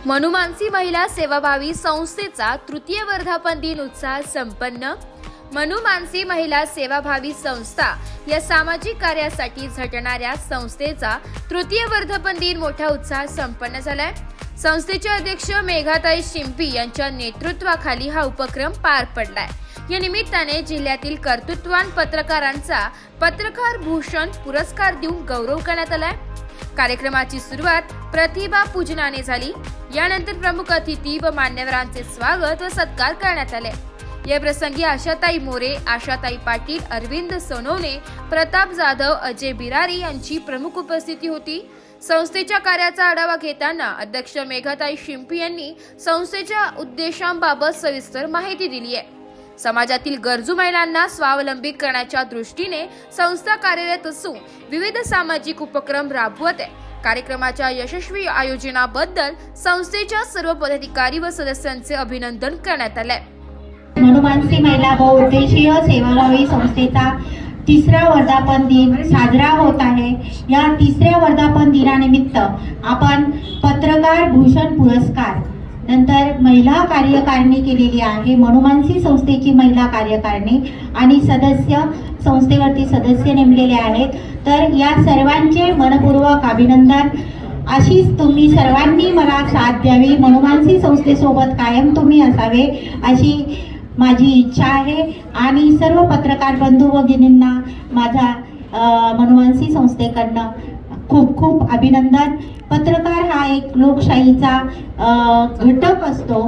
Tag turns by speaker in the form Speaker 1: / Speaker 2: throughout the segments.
Speaker 1: मनुमानसी महिला सेवाभावी संस्थेचा तृतीय वर्धापन दिन उत्साह संपन्न। मनुमानसी महिला सेवाभावी संस्था या सामाजिक कार्यासाठी झटणाऱ्या संस्थेचा तृतीय वर्धापन दिन मोठ्या उत्साहात संपन्न झालाय। संस्थेचे अध्यक्ष मेघाताई शिंपी यांच्या नेतृत्वाखाली हा उपक्रम पार पडलाय। या निमित्ताने जिल्ह्यातील कर्तृत्ववान पत्रकारांचा पत्रकार भूषण पुरस्कार देऊन गौरव करण्यात आलाय। कार्यक्रमाची सुरुवात प्रतिभा पूजनाने झाली। यानंतर प्रमुख अतिथी व मान्यवरांचे स्वागत व सत्कार करण्यात आले। या प्रसंगी आशाताई मोरे, आशाताई पाटील, अरविंद सोनवणे, प्रताप जाधव, अजय बिरारी यांची प्रमुख उपस्थिती होती। संस्थेच्या कार्याचा आढावा घेताना अध्यक्ष मेघाताई शिंपी यांनी संस्थेच्या उद्देशांबाबत सविस्तर माहिती दिली आहे। समाजातील गरजू महिलांना स्वावलंबी करण्याच्या दृष्टीने संस्था कार्यरत असून विविध सामाजिक उपक्रम राबवत आहे। कार्यक्रमाच्या यशस्वी आयोजनाबद्दल संस्थेच्या सर्व पदाधिकारी व सदस्यांचे अभिनंदन करण्यात आले।
Speaker 2: मनुमानसी महिला बहुउद्देशीय सेवाभावी संस्थेचा तिसरा वर्धापन दिन साजरा होत आहे। या तिसऱ्या वर्धापन दिनानिमित्त आपण पत्रकार भूषण पुरस्कार नंतर महिला कार्यकारिणी केलेली आहे। मनुमानसी संस्थेची महिला कार्यकारिणी आणि सदस्य संस्थेवरती सदस्य नेमलेले आहेत। तर या सर्वांचे मनपूर्वक अभिनंदन। अशीच तुम्ही सर्वांनी मला साथ द्यावी, मनुमानसी संस्थेसोबत कायम तुम्ही असावे अशी माझी इच्छा आहे। आणि सर्व पत्रकार बंधू भगिनींना माझा मनुमानसी संस्थेकडनं खूप खूप अभिनंदन। पत्रकार हा एक लोकशाहीचा घटक असतो,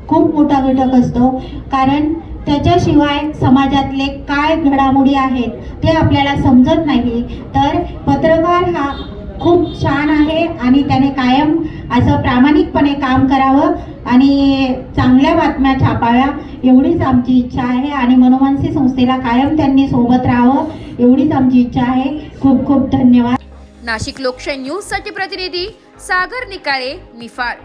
Speaker 2: खूप मोठा घटक असतो, कारण त्याच्याशिवाय समाजातले काय घडामोडी आहेत ते आपल्याला समजत नाही। तर पत्रकार हा खूप छान आहे आणि त्याने कायम असं प्रामाणिकपणे काम करावं आणि चांगल्या बातम्या छापाव्या एवढीच आमची इच्छा आहे। आणि मनुमानसी संस्थेला कायम त्यांनी सोबत राहावं एवढीच आमची इच्छा आहे। खूप खूप धन्यवाद।
Speaker 1: नाशिक लोकशाही न्यूज साठी प्रतिनिधी सागर निकाळे, निफाड।